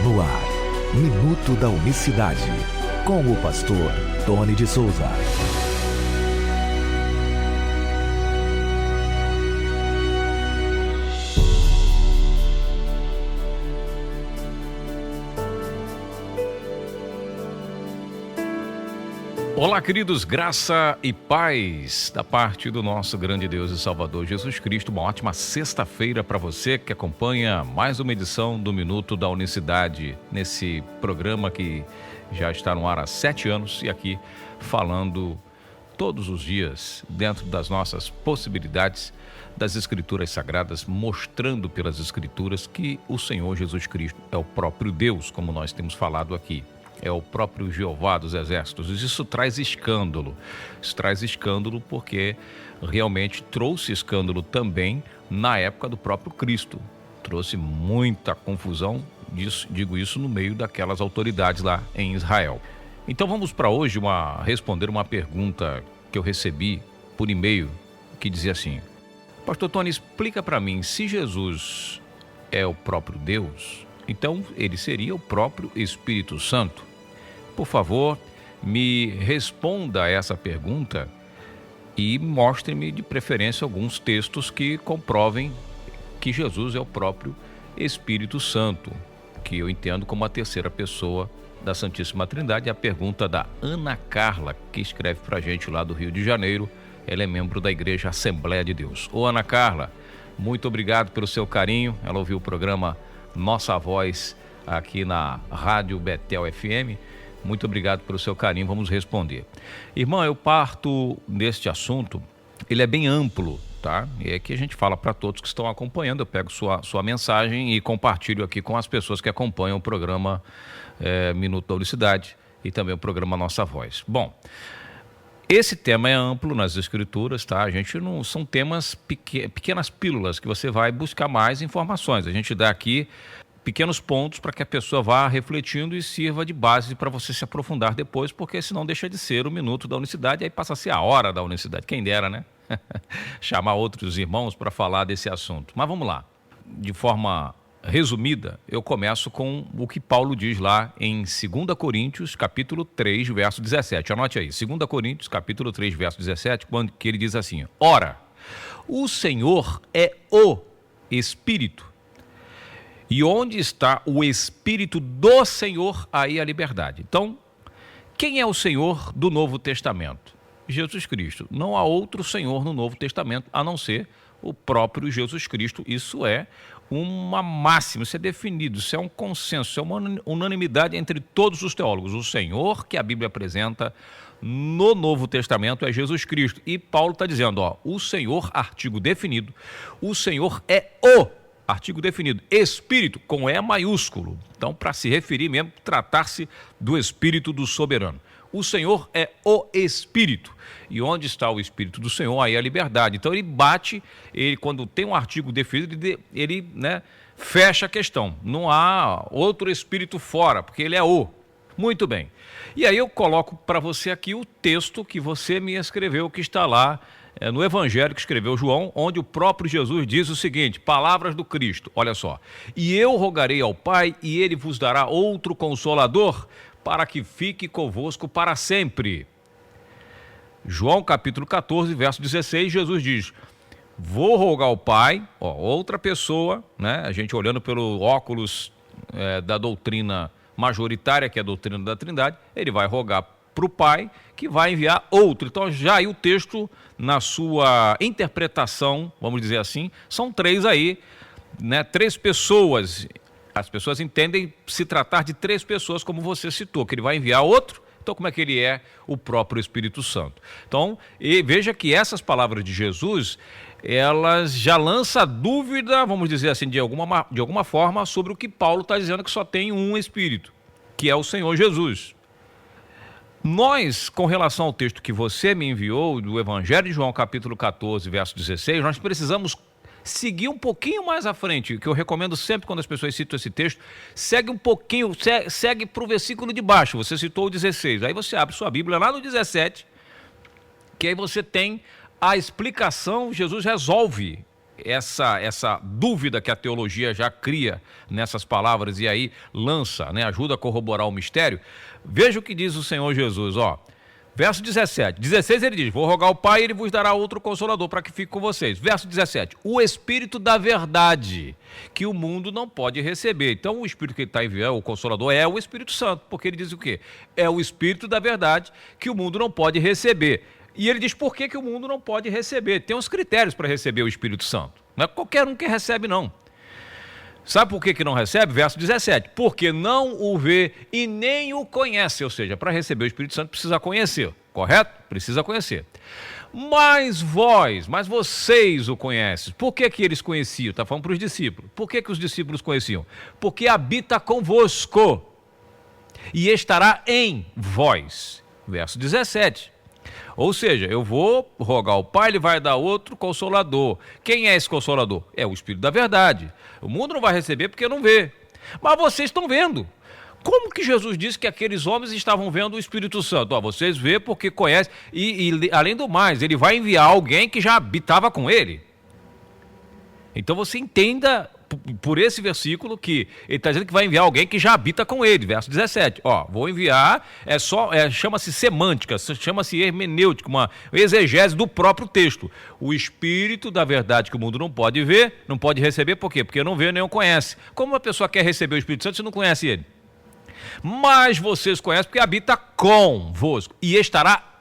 No ar, Minuto da Unicidade, com o pastor Tony de Souza. Olá, queridos, graça e paz da parte do nosso grande Deus e Salvador Jesus Cristo. Uma ótima sexta-feira para você que acompanha mais uma edição do Minuto da Unicidade, nesse programa que já está no ar há 7 anos e aqui falando todos os dias dentro das nossas possibilidades das Escrituras Sagradas, mostrando pelas Escrituras que o Senhor Jesus Cristo é o próprio Deus, como nós temos falado aqui. É o próprio Jeová dos Exércitos. Isso traz escândalo. Isso traz escândalo porque realmente trouxe escândalo também na época do próprio Cristo. Trouxe muita confusão, digo isso no meio daquelas autoridades lá em Israel. Então vamos para hoje responder uma pergunta que eu recebi por e-mail, que dizia assim: Pastor Tony, explica para mim, se Jesus é o próprio Deus, então ele seria o próprio Espírito Santo? Por favor, me responda a essa pergunta e mostre-me de preferência alguns textos que comprovem que Jesus é o próprio Espírito Santo, que eu entendo como a terceira pessoa da Santíssima Trindade. É a pergunta da Ana Carla, que escreve para a gente lá do Rio de Janeiro. Ela é membro da Igreja Assembleia de Deus. Ô Ana Carla, muito obrigado pelo seu carinho. Ela ouviu o programa Nossa Voz aqui na Rádio Betel FM. Muito obrigado pelo seu carinho, vamos responder. Irmã, eu parto neste assunto, ele é bem amplo, tá? E é que a gente fala para todos que estão acompanhando, eu pego sua mensagem e compartilho aqui com as pessoas que acompanham o programa Minuto da Unicidade e também o programa Nossa Voz. Bom, esse tema é amplo nas Escrituras, tá? A gente não são temas pequenas pílulas que você vai buscar mais informações. A gente dá aqui pequenos pontos para que a pessoa vá refletindo e sirva de base para você se aprofundar depois, porque senão deixa de ser o Minuto da Unicidade, aí passa a ser a hora da unicidade. Quem dera, né? Chamar outros irmãos para falar desse assunto. Mas vamos lá. De forma resumida, eu começo com o que Paulo diz lá em 2 Coríntios, capítulo 3, verso 17. Anote aí, 2 Coríntios, capítulo 3, verso 17, quando que ele diz assim: Ora, o Senhor é o Espírito, e onde está o Espírito do Senhor, aí a liberdade. Então, quem é o Senhor do Novo Testamento? Jesus Cristo. Não há outro Senhor no Novo Testamento, a não ser o próprio Jesus Cristo. Isso é uma máxima, isso é definido, isso é um consenso, isso é uma unanimidade entre todos os teólogos. O Senhor que a Bíblia apresenta no Novo Testamento é Jesus Cristo. E Paulo está dizendo, o Senhor, artigo definido, o Senhor é o artigo definido, Espírito, com E maiúsculo. Então, para se referir mesmo, tratar-se do Espírito do Soberano. O Senhor é o Espírito. E onde está o Espírito do Senhor? Aí a liberdade. Então, quando tem um artigo definido, ele fecha a questão. Não há outro Espírito fora, porque ele é o. Muito bem. E aí eu coloco para você aqui o texto que você me escreveu, que está lá no Evangelho que escreveu João, onde o próprio Jesus diz o seguinte, palavras do Cristo, olha só: E eu rogarei ao Pai, e ele vos dará outro Consolador, para que fique convosco para sempre. João capítulo 14, verso 16, Jesus diz: Vou rogar ao Pai, outra pessoa, a gente olhando pelo óculos da doutrina majoritária, que é a doutrina da Trindade, ele vai rogar para o Pai, que vai enviar outro. Então, já aí o texto, na sua interpretação, vamos dizer assim, são 3 aí, 3 pessoas. As pessoas entendem se tratar de 3 pessoas, como você citou, que ele vai enviar outro. Então, como é que ele é o próprio Espírito Santo? Então, veja que essas palavras de Jesus, elas já lançam dúvida, vamos dizer assim, de alguma forma, sobre o que Paulo está dizendo, que só tem um Espírito, que é o Senhor Jesus. Nós, com relação ao texto que você me enviou, do Evangelho de João, capítulo 14, verso 16, nós precisamos seguir um pouquinho mais à frente, que eu recomendo sempre quando as pessoas citam esse texto, segue um pouquinho, segue para o versículo de baixo, você citou o 16, aí você abre sua Bíblia lá no 17, que aí você tem a explicação, Jesus resolve essa dúvida que a teologia já cria nessas palavras e aí lança, né, ajuda a corroborar o mistério. Veja o que diz o Senhor Jesus, ó. Verso 17. 16 ele diz: vou rogar ao Pai e ele vos dará outro consolador para que fique com vocês. Verso 17. O Espírito da verdade, que o mundo não pode receber. Então o Espírito que ele está enviando, o consolador, é o Espírito Santo, porque ele diz o quê? É o Espírito da verdade que o mundo não pode receber. E ele diz por que o mundo não pode receber. Tem uns critérios para receber o Espírito Santo. Não é qualquer um que recebe, não. Sabe por que não recebe? Verso 17. Porque não o vê e nem o conhece. Ou seja, para receber o Espírito Santo precisa conhecer. Correto? Precisa conhecer. Mas vocês o conhecem. Por que eles conheciam? Está falando para os discípulos. Por que os discípulos conheciam? Porque habita convosco e estará em vós. Verso 17. Ou seja, eu vou rogar ao Pai, ele vai dar outro consolador. Quem é esse consolador? É o Espírito da verdade. O mundo não vai receber porque não vê. Mas vocês estão vendo. Como que Jesus disse que aqueles homens estavam vendo o Espírito Santo? Ó, vocês vê porque conhecem. E além do mais, ele vai enviar alguém que já habitava com ele. Então você entenda por esse versículo que ele está dizendo que vai enviar alguém que já habita com ele. Verso 17. Ó, vou enviar, chama-se semântica, chama-se hermenêutica, uma exegese do próprio texto. O Espírito da verdade que o mundo não pode ver, não pode receber, por quê? Porque não vê nem o conhece. Como uma pessoa quer receber o Espírito Santo se não conhece ele? Mas vocês conhecem porque habita convosco e estará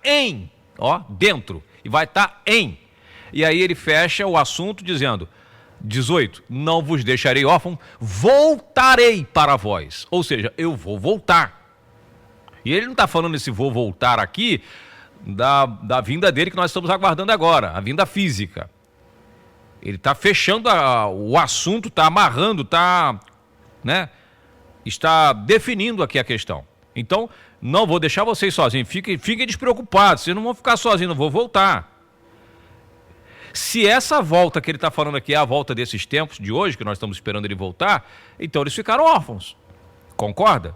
dentro, e vai estar em. E aí ele fecha o assunto dizendo: 18, não vos deixarei órfãos, voltarei para vós. Ou seja, eu vou voltar. E ele não está falando esse vou voltar aqui da vinda dele que nós estamos aguardando agora, a vinda física. Ele está fechando o assunto, está amarrando, está definindo aqui a questão. Então, não vou deixar vocês sozinhos, fiquem despreocupados, vocês não vão ficar sozinhos, não vou voltar. Se essa volta que ele está falando aqui é a volta desses tempos de hoje, que nós estamos esperando ele voltar, então eles ficaram órfãos. Concorda?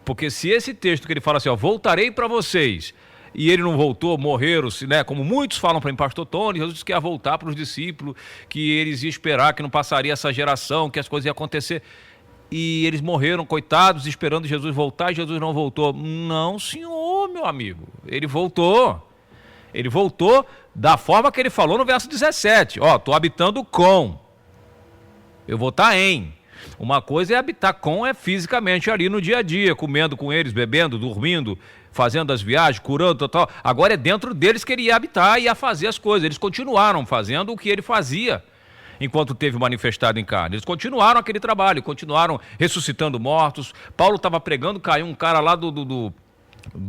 Porque se esse texto que ele fala assim, ó, voltarei para vocês, e ele não voltou, morreram, né? Como muitos falam para mim, pastor Tony, Jesus disse que ia voltar para os discípulos, que eles iam esperar, que não passaria essa geração, que as coisas iam acontecer. E eles morreram, coitados, esperando Jesus voltar, e Jesus não voltou. Não, senhor, meu amigo, ele voltou. Ele voltou da forma que ele falou no verso 17. Ó, estou habitando com. Eu vou estar em. Uma coisa é habitar com, é fisicamente ali no dia a dia, comendo com eles, bebendo, dormindo, fazendo as viagens, curando, tal. Agora é dentro deles que ele ia habitar e ia fazer as coisas. Eles continuaram fazendo o que ele fazia enquanto teve manifestado em carne. Eles continuaram aquele trabalho, continuaram ressuscitando mortos. Paulo estava pregando, caiu um cara lá do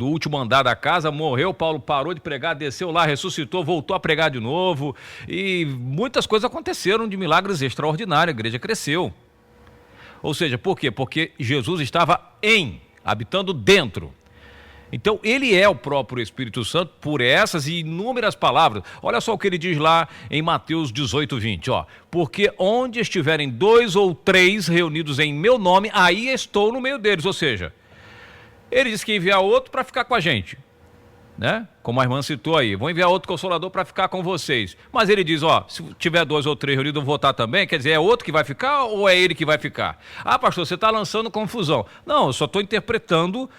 último andar da casa, morreu, Paulo parou de pregar, desceu lá, ressuscitou, voltou a pregar de novo, e muitas coisas aconteceram de milagres extraordinários, a igreja cresceu. Ou seja, por quê? Porque Jesus estava habitando dentro. Então, ele é o próprio Espírito Santo por essas e inúmeras palavras. Olha só o que ele diz lá em Mateus 18, 20. Ó, porque onde estiverem 2 ou 3 reunidos em meu nome, aí estou no meio deles. Ou seja, ele disse que ia enviar outro para ficar com a gente, né? Como a irmã citou aí, vou enviar outro consolador para ficar com vocês. Mas ele diz, ó, se tiver 2 ou 3 reunidos, eu vou estar também. Quer dizer, é outro que vai ficar ou é ele que vai ficar? Ah, pastor, você está lançando confusão. Não, eu só estou interpretando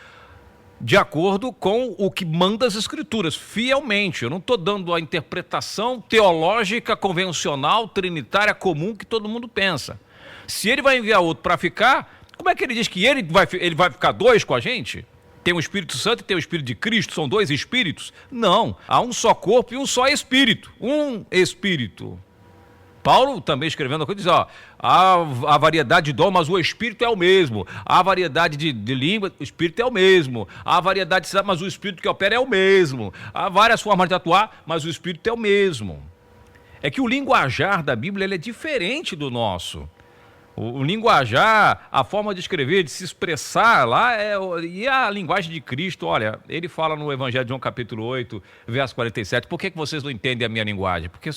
de acordo com o que manda as Escrituras, fielmente. Eu não estou dando a interpretação teológica, convencional, trinitária, comum que todo mundo pensa. Se ele vai enviar outro para ficar, como é que ele diz que ele vai ficar 2 com a gente? Tem o Espírito Santo e tem o Espírito de Cristo, são 2 espíritos? Não, há um só corpo e um só espírito. Um espírito. Paulo também escrevendo a coisa diz, ó, há variedade de dom, mas o Espírito é o mesmo. Há variedade de língua, o Espírito é o mesmo. Há variedade de cidade, mas o Espírito que opera é o mesmo. Há várias formas de atuar, mas o Espírito é o mesmo. É que o linguajar da Bíblia ele é diferente do nosso. O linguajar, a forma de escrever, de se expressar lá, e a linguagem de Cristo, olha, ele fala no Evangelho de João capítulo 8, verso 47, por que vocês não entendem a minha linguagem? Porque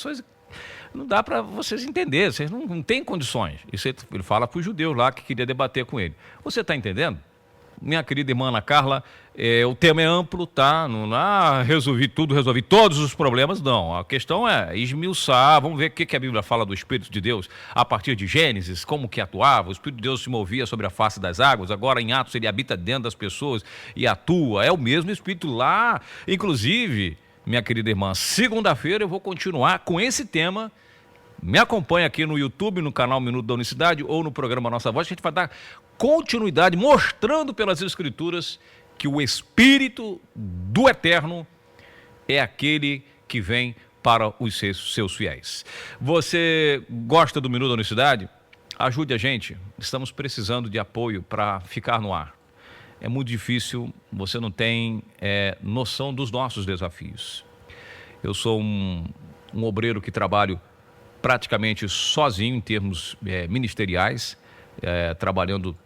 não dá para vocês entenderem, vocês não têm condições. Isso ele fala para os judeus lá que queria debater com ele. Você está entendendo? minha querida irmã Ana Carla, o tema é amplo, tá? Não resolvi todos os problemas, não. A questão é esmiuçar, vamos ver o que a Bíblia fala do Espírito de Deus a partir de Gênesis, como que atuava, o Espírito de Deus se movia sobre a face das águas, agora em Atos ele habita dentro das pessoas e atua, é o mesmo Espírito lá. Inclusive, minha querida irmã, segunda-feira eu vou continuar com esse tema. Me acompanha aqui no YouTube, no canal Minuto da Unicidade ou no programa Nossa Voz, que a gente vai dar continuidade mostrando pelas Escrituras que o Espírito do Eterno é aquele que vem para os seus fiéis. Você gosta do Minuto da Unicidade? Ajude a gente, estamos precisando de apoio para ficar no ar. É muito difícil, você não tem noção dos nossos desafios. Eu sou um obreiro que trabalho praticamente sozinho em termos ministeriais, trabalhando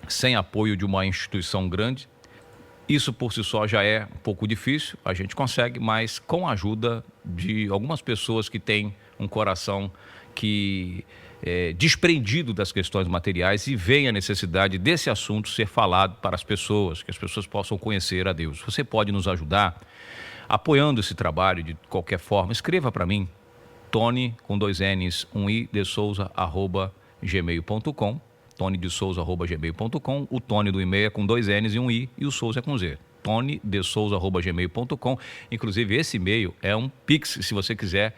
sem apoio de uma instituição grande. Isso por si só já é um pouco difícil, a gente consegue, mas com a ajuda de algumas pessoas que têm um coração que desprendido das questões materiais e veem a necessidade desse assunto ser falado para as pessoas, que as pessoas possam conhecer a Deus. Você pode nos ajudar apoiando esse trabalho de qualquer forma. Escreva para mim, Tony, com 2 N's, 1 I, de Souza, @gmail.com, tonydesouza@gmail.com, o Tony do e-mail é com 2 N's e 1 I, e o Souza é com Z, tonydesouza@gmail.com. Inclusive, esse e-mail é um Pix, se você quiser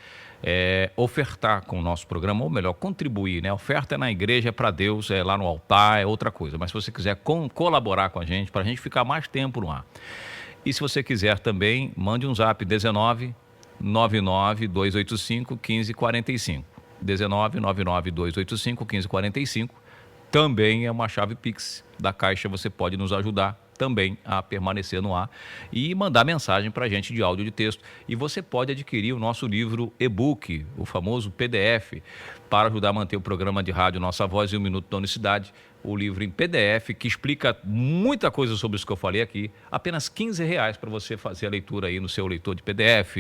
ofertar com o nosso programa, ou melhor, contribuir, né? Oferta é na igreja, é para Deus, é lá no altar, é outra coisa, mas se você quiser colaborar com a gente, para a gente ficar mais tempo no ar. E se você quiser também, mande um zap 19 99 285 1545. 19 99 285 1545. Também é uma chave Pix da Caixa. Você pode nos ajudar também a permanecer no ar e mandar mensagem para a gente de áudio e de texto. E você pode adquirir o nosso livro e-book, o famoso PDF, para ajudar a manter o programa de rádio Nossa Voz e o Minuto da Unicidade. O livro em PDF, que explica muita coisa sobre isso que eu falei aqui, apenas R$15 para você fazer a leitura aí no seu leitor de PDF,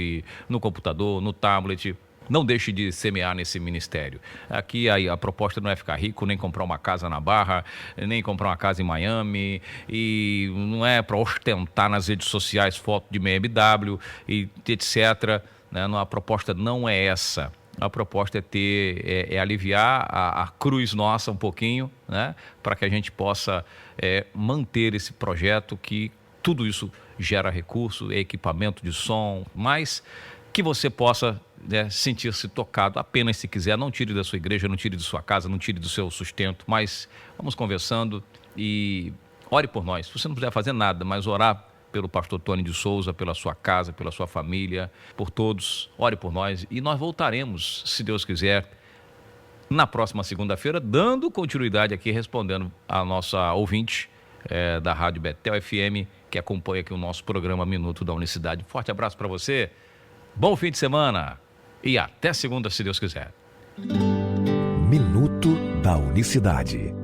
no computador, no tablet. Não deixe de semear nesse ministério. Aqui a proposta não é ficar rico, nem comprar uma casa na Barra, nem comprar uma casa em Miami, e não é para ostentar nas redes sociais foto de BMW e etc. Né? A proposta não é essa. A proposta é aliviar a cruz nossa um pouquinho, né? Para que a gente possa manter esse projeto, que tudo isso gera recurso, equipamento de som, mas que você possa sentir-se tocado apenas se quiser. Não tire da sua igreja, não tire de sua casa, não tire do seu sustento, mas vamos conversando e ore por nós. Se você não puder fazer nada, mas orar pelo pastor Tony de Souza, pela sua casa, pela sua família, por todos, ore por nós e nós voltaremos, se Deus quiser, na próxima segunda-feira, dando continuidade aqui, respondendo a nossa ouvinte da Rádio Betel FM, que acompanha aqui o nosso programa Minuto da Unicidade. Forte abraço para você, bom fim de semana e até segunda, se Deus quiser. Minuto da Unicidade.